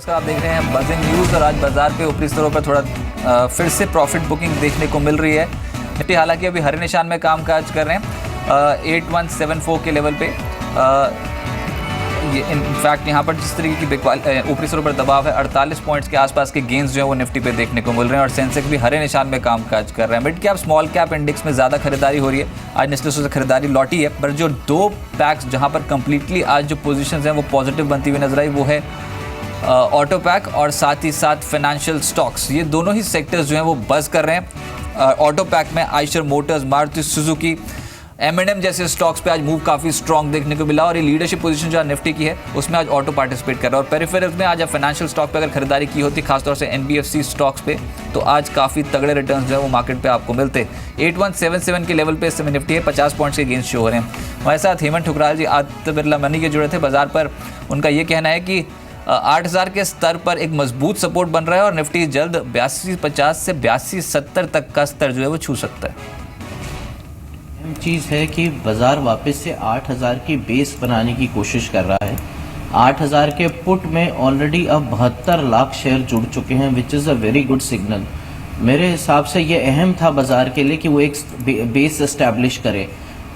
नमस्कार, आप देख रहे हैं बजिंग न्यूज़ और आज बाजार पे ऊपरी स्तरों पर थोड़ा फिर से प्रॉफिट बुकिंग देखने को मिल रही है। निफ्टी हालांकि अभी हरे निशान में कामकाज कर रहे हैं 8174 के लेवल पे। इनफैक्ट यहाँ पर जिस तरीके की ऊपरी स्तरों पर दबाव है 48 पॉइंट्स के आसपास के गेंस जो है वो निफ्टी पे देखने को मिल रहे हैं और सेंसेक्स भी हरे निशान में कामकाज कर रहे हैं। Mid cap small cap index में ज़्यादा खरीदारी हो रही है। आज निचले से खरीदारी लौटी है, पर जो दो पैक्स जहाँ पर कंप्लीटली आज जो पोजीशंस हैं वो पॉजिटिव बनती हुई नजर आई वो है ऑटो पैक और साथ ही साथ फाइनेंशियल स्टॉक्स। ये दोनों ही सेक्टर्स जो हैं वो बज़ कर रहे हैं। ऑटो पैक में Eicher Motors, Maruti Suzuki, M&M जैसे स्टॉक्स पे आज मूव काफ़ी स्ट्रॉन्ग देखने को मिला और ये लीडरशिप पोजीशन जो निफ्टी की है उसमें आज ऑटो पार्टिसिपेट कर रहा है। और पेरिफेरल्स में आज आप फाइनेंशियल स्टॉक पे अगर खरीदारी की होती खासतौर से NBFC स्टॉक्स पे तो आज काफ़ी तगड़े रिटर्न्स जो है वो मार्केट पे आपको मिलते। 8177 के लेवल पे इस समय निफ्टी है, 50 पॉइंट्स के गेंस शो हो रहे हैं। हमारे साथ हेमंत ठुकराल जी आदित्य बिरला मनी के जुड़े थे बाजार पर। उनका ये कहना है कि 8000 के स्तर पर एक मजबूत सपोर्ट बन रहा है और निफ्टी जल्द 8250 से 8270 तक का स्तर जो है वो छू सकता है। चीज़ है कि बाज़ार वापस से 8000 की बेस बनाने की कोशिश कर रहा है। 8000 के पुट में ऑलरेडी अब 72 लाख शेयर जुड़ चुके हैं, which is a very good signal. मेरे हिसाब से ये अहम था बाज़ार के लिए कि वो एक बेस एस्टैब्लिश करे।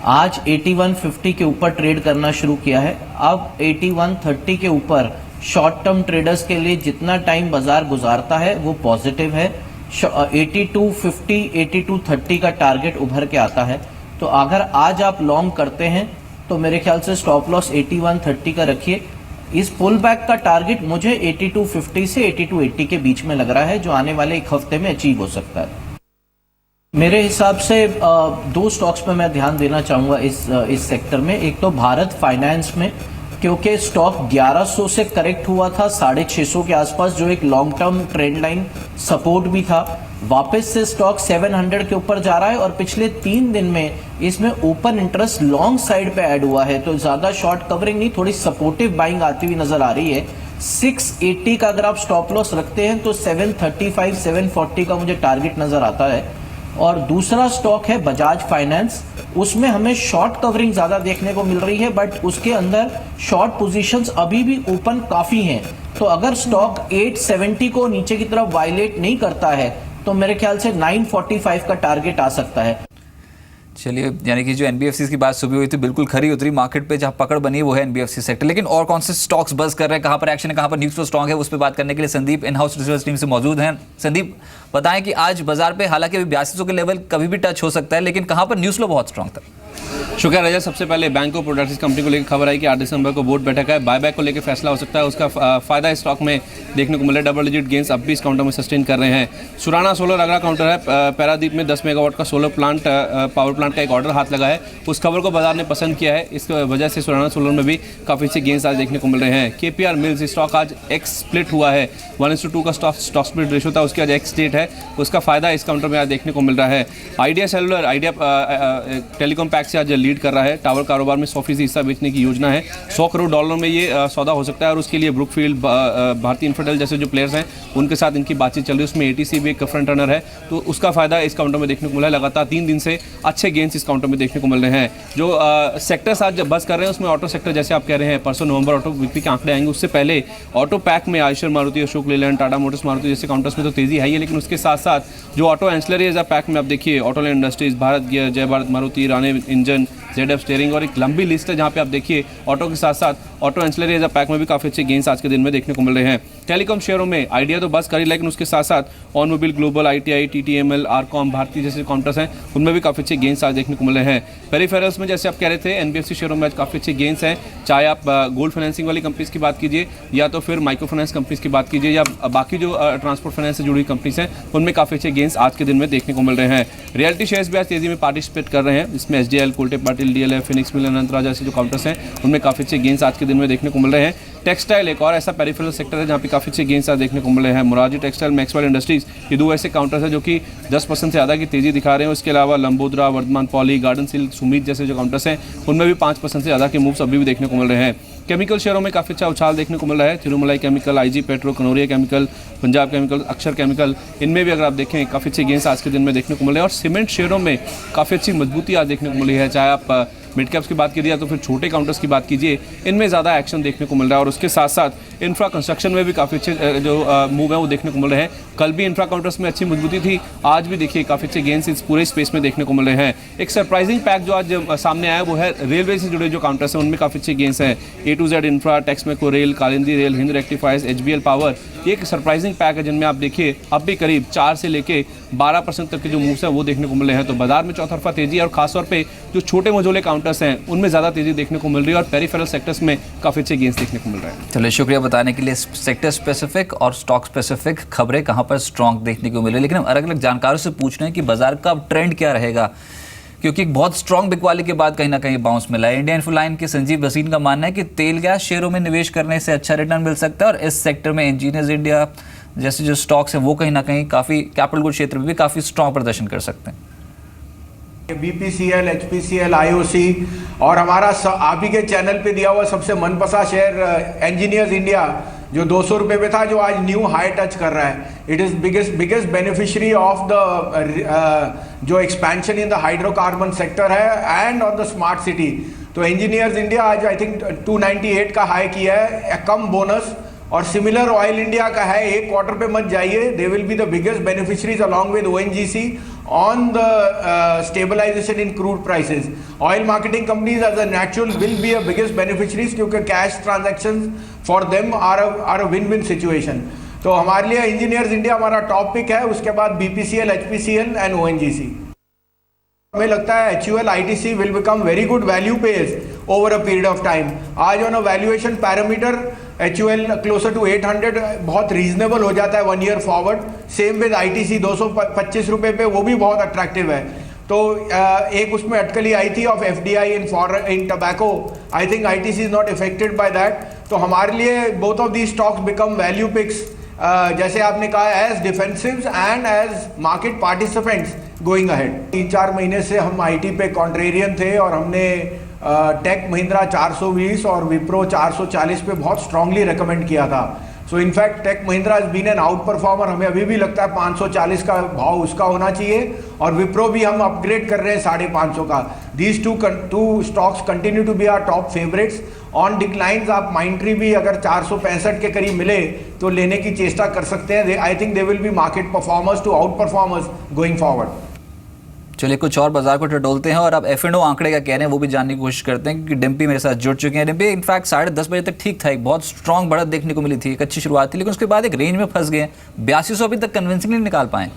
आज 8150 के ऊपर ट्रेड करना शुरू किया है। अब 8130 के ऊपर शॉर्ट टर्म ट्रेडर्स के लिए जितना टाइम बाज़ार गुजारता है वो पॉजिटिव है। 8250 8230 का टारगेट उभर के आता है। तो अगर आज आप लॉन्ग करते हैं तो मेरे ख्याल से स्टॉप लॉस 8130 का रखिए। इस पुल बैक का टारगेट मुझे 8250 से 8280 के बीच में लग रहा है, जो आने वाले एक हफ्ते में अचीव हो सकता है। मेरे हिसाब से दो स्टॉक्स पे मैं ध्यान देना चाहूँगा इस सेक्टर में। एक तो भारत फाइनेंस में, क्योंकि स्टॉक 1100 से करेक्ट हुआ था 650 के आसपास, जो एक long term trend line support भी था। वापस से स्टॉक 700 के ऊपर जा रहा है और पिछले 3 दिन में इसमें ओपन इंटरेस्ट लॉन्ग साइड पे ऐड हुआ है, तो ज्यादा शॉर्ट कवरिंग नहीं, थोड़ी सपोर्टिव बाइंग आती हुई नजर आ रही है। 680 का अगर आप स्टॉप लॉस रखते हैं तो 735 740 का मुझे टारगेट नजर आता है। और दूसरा स्टॉक है बजाज फाइनेंस। उसमें हमें शॉर्ट कवरिंग ज्यादा देखने को मिल रही है, बट उसके अंदर शॉर्ट पोजीशंस अभी भी ओपन काफी हैं। तो अगर स्टॉक 870 को नीचे की तरफ वायलेट नहीं करता है तो मेरे ख्याल से 945 का टारगेट आ सकता है। चलिए, यानी कि जो NBFC की बात सुबह हुई थी बिल्कुल खरी उतरी। मार्केट पे जहाँ पकड़ बनी है वो है NBFC सेक्टर। लेकिन और कौन से स्टॉक्स बज़ कर रहे हैं, कहाँ पर एक्शन है, कहाँ पर न्यूज़ फ्लो स्ट्रॉन्ग है, उस पर बात करने के लिए Sandeep in house research team से मौजूद हैं। संदीप, बताएं कि आज बाजार पे हालांकि अभी 8200 के लेवल कभी भी टच हो सकता है, लेकिन कहाँ पर न्यूज़ फ्लो बहुत स्ट्रॉन्ग था? शुक्र रजा। सबसे पहले बैंक ऑफ प्रोडक्ट्स कंपनी को लेकर खबर आई कि 8 दिसंबर को बोर्ड बैठक है, बायबैक को लेकर फैसला हो सकता है। उसका फायदा इस स्टॉक में देखने को मिला। डबल डिजिट गेंस अब भी इस काउंटर में सस्टेन कर रहे हैं। सुराना सोलर अगला काउंटर है। पैरादीप में 10 मेगावाट का सोलर प्लांट पावर प्लांट का एक ऑर्डर हाथ लगा है। उस खबर को बाजार ने पसंद किया है। इस वजह से सुराना सोलर में भी काफ़ी अच्छे गेंस आज देखने को मिल रहे हैं। KPR मिल्स स्टॉक आज एक्स स्प्लिट हुआ है। 1:2 का स्टॉक स्प्लिट रेशो था, उसकी आज एक्स डेट है। उसका फायदा इस काउंटर में आज देखने को मिल रहा है। Idea cellular, idea telecom pack से आज लीड कर रहा है। टावर कारोबार में 100% हिस्सा बेचने की योजना है। $100 करोड़ में ये सौदा हो सकता है और उसके लिए ब्रुकफील्ड, भारतीय इन्फ्राटेल जैसे जो प्लेयर्स हैं उनके साथ इनकी बातचीत चल रही है। उसमें ATC भी एक फ्रंट रनर है, तो उसका फायदा इस काउंटर में देखने को मिला है। लगातार 3 दिन से अच्छे गेंस इस काउंटर में देखने को मिल रहे हैं। जो सेक्टर्स आज बस कर रहे हैं उसमें ऑटो सेक्टर, जैसे आप कह रहे हैं, परसों नवंबर ऑटो बिक्री के आंकड़े आएंगे, उससे पहले ऑटो पैक में आयशर मारुति, अशोक लेलैंड, टाटा मोटर्स मारुति जैसे काउंटर्स में तो तेजी है ही है, लेकिन उसके साथ साथ जो ऑटो एंसिलरी पैक में आप देखिए, ऑटोलैंड इंडस्ट्रीज, भारत गियर, जय Bharat Maruti, Rane engine, ZF steering और एक लंबी लिस्ट है जहाँ पे आप देखिए ऑटो के साथ साथ auto ancillary as a pack में भी काफ़ी अच्छे गेंस आज के दिन में देखने को मिल रहे हैं। टेलीकॉम शेयरों में आइडिया तो बस करी, लेकिन उसके साथ साथ OnMobile, Global, ITI, TTML, RCom, Bharti जैसे काउंटर्स हैं उनमें भी काफ़ी अच्छे गेंस आज देखने को मिल रहे हैं। पेरिफेरल्स में जैसे आप कह रहे थे NBFC शेयरों में आज काफ़ी अच्छे गेंस हैं। चाहे आप गोल्ड फाइनेंसिंग वाली कंपनीज की बात कीजिए या तो फिर माइक्रो फाइनेंस कंपनीज की बात कीजिए या बाकी जो ट्रांसपोर्ट फाइनेंस से जुड़ी कंपनीज हैं उनमें काफ़ी अच्छे गेंस आज के दिन में देखने को मिल रहे हैं। रियल्टी शेयर्स भी आज तेजी में पार्टिसिपेट कर रहे हैं। इसमें SDL, Kolte Patil, DLF, Phoenix Mill, Anantraj जैसे जो काउंटर्स हैं उनमें काफ़ी अच्छे गेंस आज के दिन में देखने को मिल रहे हैं। टेक्सटाइल एक और ऐसा पेरिफेरल सेक्टर है जहाँ पे काफ़ी अच्छे गेंस आज देखने को मिल रहे हैं। मुराजी टेक्सटाइल, मैक्सवेल इंडस्ट्रीज, ये 2 ऐसे काउंटर्स हैं जो कि 10% से ज़्यादा की तेज़ी दिखा रहे हैं। उसके अलावा Lambodara, Vardhman Poly, Garden Silk, Sumeet जैसे जो काउंटर्स हैं उनमें भी 5% से ज़्यादा के मूव्स अभी भी देखने को मिल रहे हैं। केमिकल शेयरों में काफ़ी अच्छा उछाल देखने को मिल रहा है। Tirumalai Chemical, IG Petro, Kanoria Chemical, Punjab Chemical, Akshar Chemical, इनमें भी अगर आप देखें काफ़ी अच्छे गेंस आज के दिन में देखने को मिल रहे हैं। और सीमेंट शेयरों में काफ़ी अच्छी मजबूती आज देखने को मिली है। चाहे आप मिड कैप्स की बात कीजिए या तो फिर छोटे काउंटर्स की बात कीजिए, इनमें ज़्यादा एक्शन देखने को मिल रहा है। और उसके साथ साथ इंफ्रा कंस्ट्रक्शन में भी काफ़ी अच्छे जो मूव है वो देखने को मिल रहे हैं। कल भी इंफ्रा काउंटर्स में अच्छी मजबूती थी, आज भी देखिए काफ़ी अच्छे गेंस इस पूरे स्पेस में देखने को मिल रहे हैं। एक सरप्राइजिंग पैक जो आज सामने आया वो है रेलवे से जुड़े जो काउंटर्स हैं उनमें काफ़ी अच्छे गेंस हैं। A to Z Infra, Texmaco Rail, Kalindi Rail, Hind Rectifiers, HBL Power, ये एक सरप्राइजिंग पैक है जिनमें आप देखिए अब भी करीब 4 से लेके 12% तक के जो मूव्स हैं वो देखने को मिल रहे हैं। तो बाजार में चौतरफा तेजी है और खासतौर पे जो छोटे मझोले काउंटर्स हैं उनमें ज़्यादा तेजी देखने को मिल रही है और पेरिफेरल सेक्टर्स में काफ़ी अच्छे गेंस देखने को मिल रहे हैं। चलिए, शुक्रिया बताने के लिए। सेक्टर स्पेसिफिक और स्टॉक स्पेसिफिक खबरें कहाँ पर स्ट्रॉन्ग देखने को मिल रही है, लेकिन हम अलग अलग जानकारों से पूछ रहे हैं कि बाजार का अब ट्रेंड क्या रहेगा, क्योंकि एक बहुत स्ट्रॉन्ग बिकवाली के बाद कहीं ना कहीं बाउंस मिला है। इंडिया इन्फोलाइन के संजीव भसीन का मानना है कि तेल गैस शेयरों में निवेश करने से अच्छा रिटर्न मिल सकता है और इस सेक्टर में इंजीनियर्स इंडिया जैसे जो स्टॉक्स हैं वो कहीं ना कहीं काफ़ी कैपिटल गुड क्षेत्र में भी काफ़ी स्ट्रॉन्ग प्रदर्शन कर सकते हैं। BPCL, HPCL, IOC और हमारा आप ही के चैनल पे दिया हुआ सबसे मनपसंद शेयर इंजीनियर्स इंडिया जो 200 रुपये पे था, जो आज न्यू हाई टच कर रहा है। It is biggest beneficiary of the जो expansion in the hydrocarbon sector है and on the smart city. तो इंजीनियर्स इंडिया आज आई थिंक 298 का हाई किया है, कम बोनस। और सिमिलर ऑयल इंडिया का है, एक क्वार्टर पे मत जाइए, they will be the biggest beneficiaries along with ONGC on the stabilization in crude prices. Oil marketing companies as a natural will be a biggest beneficiaries क्योंकि cash transactions for them are a win-win situation. तो हमारे लिए engineers India हमारा top pick है, उसके बाद BPCL, HPCL and ONGC। हमें लगता है HUL ITC will become very good value pays over a period of time. आज on a valuation parameter HUL closer to 800 बहुत रीजनेबल हो जाता है 1 year forward. Same with ITC 225 रुपये पे, वो भी बहुत अट्रैक्टिव है। तो एक उसमें अटकली आई थी of FDI in tobacco, I think ITC is not affected by that. तो हमारे लिए both of these stocks become value picks, जैसे आपने कहा, as defensives and as market participants going ahead. 3-4 महीने से हम IT पे कॉन्ट्रेरियन थे और हमने टेक महिंद्रा 420 और विप्रो 440 पे बहुत स्ट्रांगली रिकमेंड किया था। So in fact Tech Mahindra has been an outperformer, हमें अभी भी लगता है 540 का भाव उसका होना चाहिए। और विप्रो भी हम अपग्रेड कर रहे हैं 550 का। These two stocks continue to be our top favourites. On declines आप माइंट्री भी अगर 465 के करीब मिले तो लेने की चेष्टा कर सकते हैं। I think they will be market performers to outperformers going forward. चलिए, कुछ और बाजार को टटोलते हैं और अब F&O आंकड़े का कह रहे हैं वो भी जानने की कोशिश करते हैं, क्योंकि डिम्पी मेरे साथ जुड़ चुके हैं। डिम्पी इनफैक्ट 10:30 बजे तक ठीक था, एक बहुत स्ट्रॉन्ग बढ़त देखने को मिली थी, एक अच्छी शुरुआत थी, लेकिन उसके बाद एक रेंज में फंस गए। 8200 अभी तक कन्विंसिंगली निकाल पाए।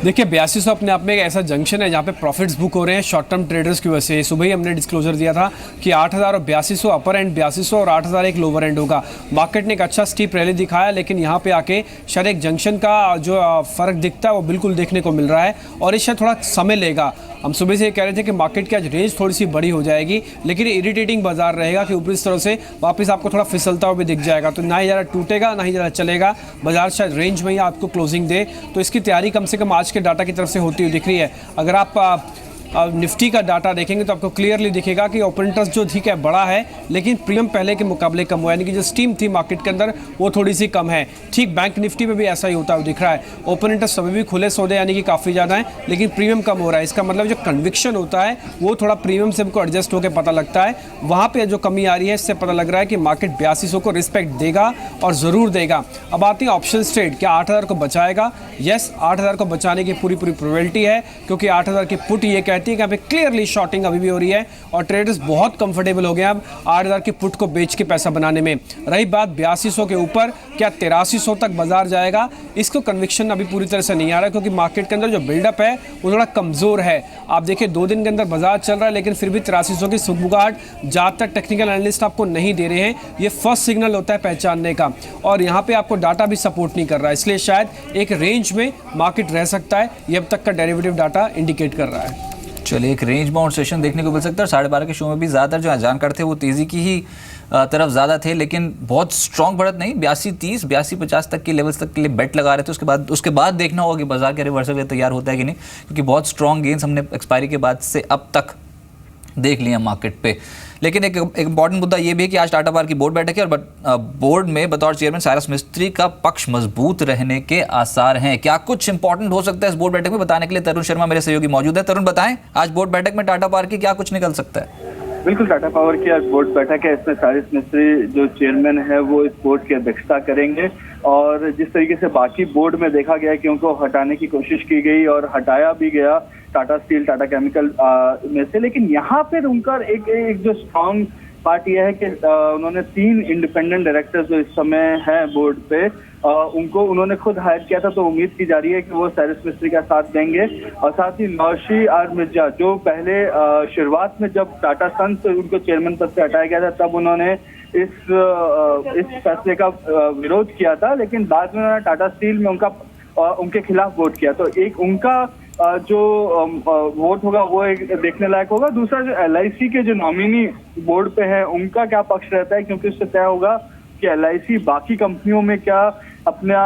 देखिए 8200 अपने आप में एक ऐसा जंक्शन है जहाँ पे प्रॉफिट्स बुक हो रहे हैं शॉर्ट टर्म ट्रेडर्स की वजह से। सुबह ही हमने डिस्क्लोजर दिया था कि 8000 और 8200 अपर एंड 8200 और 8000 एक लोअर एंड होगा। मार्केट ने एक अच्छा स्टीप रैली दिखाया, लेकिन यहाँ पे आके शायद एक जंक्शन का जो फ़र्क दिखता है वो बिल्कुल देखने को मिल रहा है और इससे थोड़ा समय लेगा। हम सुबह से ये कह रहे थे कि मार्केट की आज रेंज थोड़ी सी बड़ी हो जाएगी, लेकिन इरिटेटिंग बाजार रहेगा कि ऊपरी स्तर से वापस आपको थोड़ा फिसलता हुआ भी दिख जाएगा। तो ना ही ज़रा टूटेगा ना ही ज़रा चलेगा, बाजार शायद रेंज में ही आपको क्लोजिंग दे। तो इसकी तैयारी कम से कम आज के डाटा की तरफ से होती हुई दिख रही है। अगर आप निफ्टी का डाटा देखेंगे तो आपको क्लियरली दिखेगा कि ओपन इंटरेस्ट जो ठीक है बड़ा है, लेकिन प्रीमियम पहले के मुकाबले कम हुआ है, यानी कि जो स्टीम थी मार्केट के अंदर वो थोड़ी सी कम है। ठीक बैंक निफ्टी में भी ऐसा ही होता हुआ दिख रहा है। ओपन इंटरेस्ट अभी भी खुले सौदे यानी कि काफ़ी ज़्यादा है, लेकिन प्रीमियम कम हो रहा है। इसका मतलब जो कन्विक्शन होता है वो थोड़ा प्रीमियम से हमको एडजस्ट होकर पता लगता है, वहाँ पर जो कमी आ रही है इससे पता लग रहा है कि मार्केट 8200 को रिस्पेक्ट देगा और ज़रूर देगा। अब आती है ऑप्शन ट्रेड, क्या 8000 को बचाएगा? यस, 8000 को बचाने की पूरी प्रोबेबिलिटी है, क्योंकि 8000 की पुट ये कहती है कि यहाँ पे क्लियरली शॉर्टिंग अभी भी हो रही है और ट्रेडर्स बहुत कंफर्टेबल हो गए अब 8000 की पुट को बेच के पैसा बनाने में। रही बात 8200 के ऊपर, क्या 8300 तक बाजार जाएगा? इसको कन्विक्शन अभी पूरी तरह से नहीं आ रहा, क्योंकि मार्केट के अंदर जो बिल्डअप है वो थोड़ा कमज़ोर है। आप देखिए 2 दिन के अंदर बाजार चल रहा है, लेकिन फिर भी 8300 की सुगबुगाहट जहाँ तक टेक्निकल एनालिस्ट आपको नहीं दे रहे हैं, ये फर्स्ट सिग्नल होता है पहचानने का, और यहाँ पे आपको डाटा भी सपोर्ट नहीं कर रहा है। इसलिए शायद एक रेंज में मार्केट रह सकता है, ये अब तक का डेरिवेटिव डाटा इंडिकेट कर रहा है। चलिए, एक रेंज बाउंड सेशन देखने को मिल सकता है। 12:30 के शो में भी ज़्यादातर जो जानकार थे वो तेज़ी की ही तरफ ज़्यादा थे, लेकिन बहुत स्ट्रॉन्ग बढ़त नहीं। 82.30 82.50 तक के लेवल्स तक के लिए बेट लगा रहे थे। उसके बाद देखना होगा कि बाजार के रिवर्सल तैयार होता है कि नहीं, क्योंकि बहुत स्ट्रॉन्ग गेंस हमने एक्सपायरी के बाद से अब तक देख लिया मार्केट पे। लेकिन एक इंपॉर्टेंट मुद्दा ये भी है कि आज टाटा पावर की बोर्ड बैठक है और बोर्ड में बतौर चेयरमैन साइरस मिस्त्री का पक्ष मजबूत रहने के आसार हैं। क्या कुछ इंपॉर्टेंट हो सकता है इस बोर्ड बैठक में? बताने के लिए तरुण शर्मा मेरे सहयोगी मौजूद है। तरुण, बताएं आज बोर्ड बैठक में टाटा पावर की क्या कुछ निकल सकता है? बिल्कुल, टाटा पावर की आज बोर्ड बैठक है। इसमें सारिस मिस्त्री जो चेयरमैन है वो इस बोर्ड की अध्यक्षता करेंगे और जिस तरीके से बाकी बोर्ड में देखा गया कि उनको हटाने की कोशिश की गई और हटाया भी गया टाटा स्टील, टाटा केमिकल में से, लेकिन यहाँ पर उनका एक जो स्ट्रॉन्ग पार्ट यह है कि उन्होंने 3 इंडिपेंडेंट डायरेक्टर्स जो इस समय हैं बोर्ड पे, उनको उन्होंने खुद हायर किया था, तो उम्मीद की जा रही है कि वो सारिस मिस्त्री का साथ देंगे। और साथ ही नौशी आर मिर्जा जो पहले शुरुआत में जब टाटा सन्स से उनको चेयरमैन पद से हटाया गया था तब उन्होंने इस फैसले का विरोध किया था, लेकिन बाद में उन्होंने टाटा स्टील में उनके खिलाफ वोट किया। तो एक उनका जो वोट होगा वो एक देखने लायक होगा। दूसरा जो LIC के जो नॉमिनी बोर्ड पे है उनका क्या पक्ष रहता है, क्योंकि उससे तय होगा कि LIC बाकी कंपनियों में क्या अपना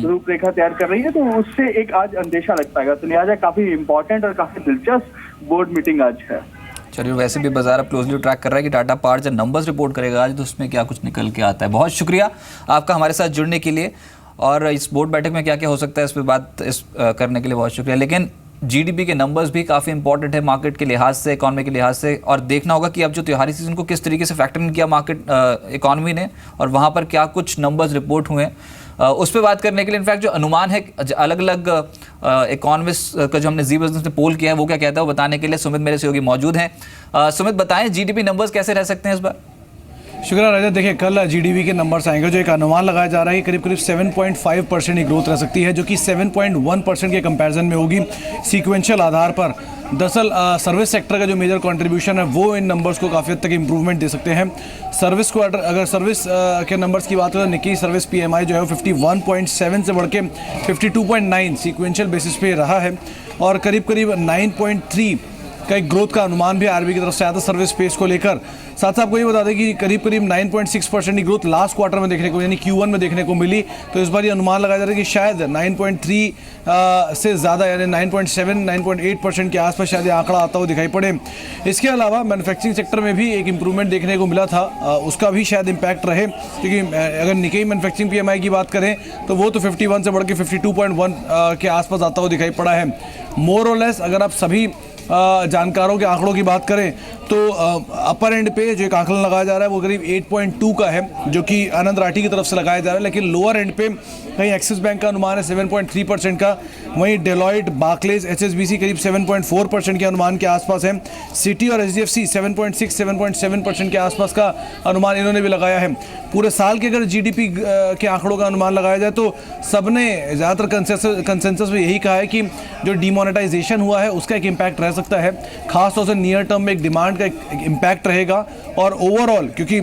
रूपरेखा तैयार कर रही है, तो उससे एक आज अंदेशा लग पाएगा। तो लिहाजा काफी इंपॉर्टेंट और काफी दिलचस्प बोर्ड मीटिंग आज है। चलिए, वैसे भी बाजार अब क्लोजली ट्रैक कर रहा है कि टाटा पावर जब नंबर्स रिपोर्ट करेगा आज तो उसमें क्या कुछ निकल के आता है। बहुत शुक्रिया आपका हमारे साथ जुड़ने के लिए, और इस बोर्ड बैठक में क्या क्या हो सकता है इस पर बात करने के लिए बहुत शुक्रिया। लेकिन GDP के नंबर्स भी काफ़ी इंपॉर्टेंट है मार्केट के लिहाज से, इकॉनमी के लिहाज से, और देखना होगा कि अब जो त्योहारी सीजन को किस तरीके से फैक्टर इन किया मार्केट इकॉनमी ने, और वहाँ पर क्या कुछ नंबर्स रिपोर्ट हुए उस पर बात करने के लिए इनफैक्ट जो अनुमान है अलग अलग इकोनॉमिस्ट का जो हमने जी बिजनेस में पोल किया है वो क्या कहता है वो बताने के लिए सुमित मेरे सहयोगी मौजूद हैं। सुमित, बताएं GDP नंबर्स कैसे रह सकते हैं इस बार? शुक्रिया रजत। देखिए, कल GDP के नंबर्स आएंगे, जो एक अनुमान लगाया जा रहा है करीब 7.5% की ग्रोथ रह सकती है, जो कि 7.1% के कंपैरिजन में होगी सीक्वेंशियल आधार पर। दरअसल सर्विस सेक्टर का जो मेजर कंट्रीब्यूशन है वो इन नंबर्स को काफ़ी हद तक इंप्रूवमेंट दे सकते हैं। सर्विस को अगर सर्विस के नंबर्स की बात करें तो निक्की सर्विस PMI जो है वो 51.7 से बढ़ के 52.9 सीक्वेंशियल बेसिस पे रहा है, और करीब 9.3 का एक ग्रोथ का अनुमान भी RBI की तरफ से आया था सर्विस स्पेस को लेकर। साथ साथ आपको ये बता दें कि करीब 9.6% की ग्रोथ लास्ट क्वार्टर में देखने को, यानी Q1 में देखने को मिली। तो इस बार ये अनुमान लगाया जा रहा है कि शायद 9.3 से ज़्यादा, यानी 9.7, 9.8% के आसपास शायद ये आंकड़ा आता हुआ दिखाई पड़े। इसके अलावा मैन्युफैक्चरिंग सेक्टर में भी एक इंप्रूवमेंट देखने को मिला था, उसका भी शायद इम्पैक्ट रहे, क्योंकि अगर निक्केई मैन्युफैक्चरिंग PMI की बात करें तो वो तो 51 से बढ़ के 52.1 के आसपास आता हुआ दिखाई पड़ा है। मोर और लेस अगर आप सभी जानकारों के आंकड़ों की बात करें तो अपर एंड पे जो एक आंकलन लगाया जा रहा है वो करीब 8.2 का है, जो कि आनंद राठी की तरफ से लगाया जा रहा है। लेकिन लोअर एंड पे कहीं एक्सिस बैंक का अनुमान है 7.3% का, वहीं डेलॉयट, बार्कलेज, HSBC करीब 7.4% के अनुमान के आसपास है। सिटी और HDFC 7.6, 7.7% के आसपास का अनुमान इन्होंने भी लगाया है। पूरे साल के अगर GDP के आंकड़ों का अनुमान लगाया जाए तो सबने ज़्यादातर कंसेंसस में यही कहा है कि जो डिमोनेटाइजेशन हुआ है उसका एक इम्पैक्ट रह सकता है, खासतौर से नियर टर्म में एक डिमांड का एक इम्पैक्ट रहेगा। और ओवरऑल क्योंकि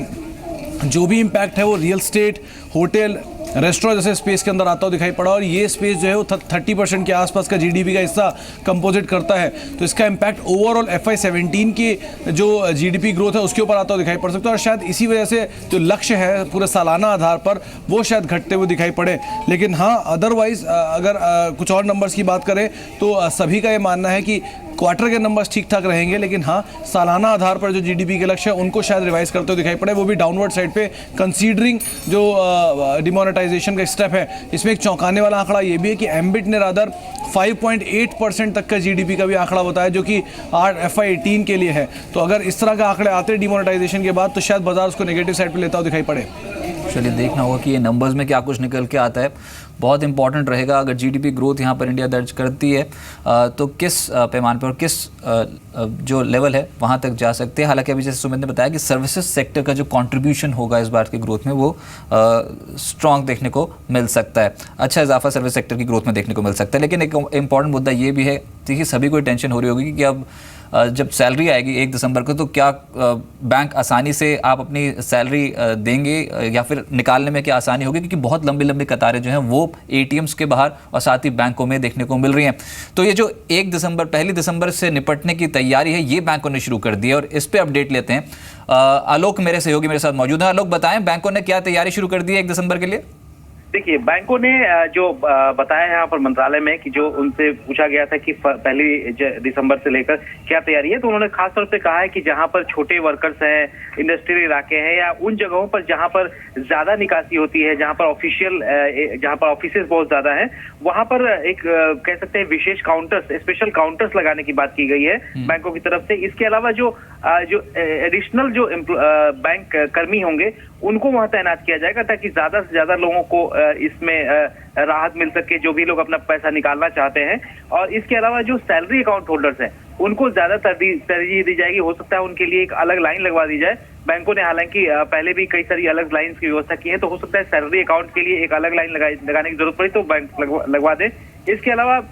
जो भी इम्पैक्ट है वो रियल स्टेट, होटल, रेस्टोरेंट जैसे स्पेस के अंदर आता हुआ दिखाई पड़ा, और ये स्पेस जो है वो 30% के आसपास का GDP का हिस्सा कंपोजिट करता है। तो इसका इम्पैक्ट ओवरऑल FY17 की जो GDP ग्रोथ है उसके ऊपर आता हुआ दिखाई पड़ सकता है, और शायद इसी वजह से जो लक्ष्य है पूरे सालाना आधार पर वो शायद घटते हुए दिखाई पड़े। लेकिन हाँ, अदरवाइज अगर कुछ और नंबर्स की बात करें तो सभी का ये मानना है कि क्वार्टर के नंबर्स ठीक ठाक रहेंगे, लेकिन हाँ सालाना आधार पर जो GDP के लक्ष्य है उनको शायद रिवाइज करते हुए दिखाई पड़े, वो भी डाउनवर्ड साइड पे, कंसीडरिंग जो डिमोनेटाइजेशन का स्टेप है। इसमें एक चौंकाने वाला आंकड़ा ये भी है कि एम्बिट ने रादर 5.8% तक का GDP का भी आंकड़ा बताया, जो कि FY18 के लिए है। तो अगर इस तरह का आंकड़े आते डिमोनेटाइजेशन के बाद तो शायद बाजार उसको नेगेटिव साइड पर लेता हुआ दिखाई पड़े। चलिए, देखना होगा कि ये नंबर्स में क्या कुछ निकल के आता है। बहुत इंपॉर्टेंट रहेगा अगर GDP ग्रोथ यहाँ पर इंडिया दर्ज करती है तो किस पैमाने पर और किस जो लेवल है वहाँ तक जा सकते हैं। हालांकि अभी जैसे सुमित ने बताया कि सर्विसेज सेक्टर का जो कंट्रीब्यूशन होगा इस बार की ग्रोथ में वो स्ट्रॉन्ग देखने को मिल सकता है, अच्छा इजाफा सर्विस सेक्टर की ग्रोथ में देखने को मिल सकता है। लेकिन एक इंपॉर्टेंट मुद्दा ये भी है कि सभी को टेंशन हो रही होगी कि अब जब सैलरी आएगी 1 दिसंबर को तो क्या बैंक आसानी से आप अपनी सैलरी देंगे या फिर निकालने में क्या आसानी होगी, क्योंकि बहुत लंबी लंबी कतारें जो हैं वो ATMs के बाहर और साथ ही बैंकों में देखने को मिल रही हैं। तो ये जो 1 दिसंबर से निपटने की तैयारी है ये बैंकों ने शुरू कर दी है, और इस पर अपडेट लेते हैं। आलोक मेरे सहयोगी मेरे साथ मौजूद है। आलोक, बताएं बैंकों ने क्या तैयारी शुरू कर दी है 1 दिसंबर के लिए? देखिए, बैंकों ने जो बताया यहाँ पर मंत्रालय में कि जो उनसे पूछा गया था कि 1 दिसंबर से लेकर क्या तैयारी है, तो उन्होंने खास तौर पे कहा है कि जहाँ पर छोटे वर्कर्स हैं, इंडस्ट्रियल इलाके हैं, या उन जगहों पर जहाँ पर ज्यादा निकासी होती है, जहाँ पर ऑफिसेज बहुत ज्यादा हैं, वहां पर एक कह सकते हैं विशेष काउंटर्स, स्पेशल काउंटर्स लगाने की बात की गई है बैंकों की तरफ से। इसके अलावा जो जो एडिशनल जो बैंक कर्मी होंगे उनको वहां तैनात किया जाएगा, ताकि ज्यादा से ज्यादा लोगों को इसमें राहत मिल सके, जो भी लोग अपना पैसा निकालना चाहते हैं। और इसके अलावा जो सैलरी अकाउंट होल्डर्स हैं उनको ज्यादा तरजीह दी जाएगी। हो सकता है उनके लिए एक अलग लाइन लगवा दी जाए। बैंकों ने हालांकि पहले भी कई सारी अलग लाइन की व्यवस्था की है, तो हो सकता है सैलरी अकाउंट के लिए एक अलग लाइन लगाने की जरूरत पड़ी तो बैंक लगवा दे। इसके अलावा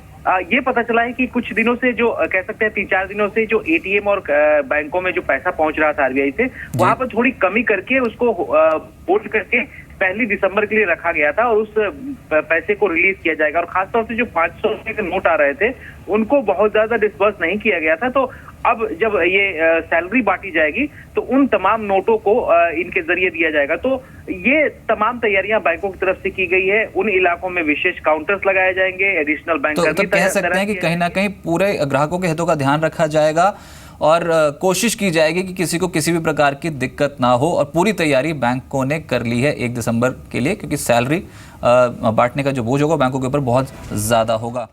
ये पता चला है कि कुछ दिनों से जो कह सकते हैं 3-4 दिनों से जो एटीएम और बैंकों में जो पैसा पहुंच रहा था आरबीआई से, वहां पर थोड़ी कमी करके उसको होल्ड करके 1 दिसंबर के लिए रखा गया था और उस पैसे को रिलीज किया जाएगा। और खासतौर से जो 500 रुपए के नोट आ रहे थे उनको बहुत ज्यादा डिस्बर्स नहीं किया गया था। तो अब जब ये सैलरी बांटी जाएगी तो उन तमाम नोटों को इनके जरिए दिया जाएगा। तो ये तमाम तैयारियां बैंकों की तरफ से की गई है। उन इलाकों में विशेष काउंटर्स लगाए जाएंगे, एडिशनल बैंक तो कह सकते हैं कि कहीं ना कहीं पूरे ग्राहकों के हितों का ध्यान रखा जाएगा और कोशिश की जाएगी कि किसी को किसी भी प्रकार की दिक्कत ना हो। और पूरी तैयारी बैंकों ने कर ली है 1 दिसंबर के लिए, क्योंकि सैलरी बांटने का जो बोझ होगा बैंकों के ऊपर बहुत ज़्यादा होगा।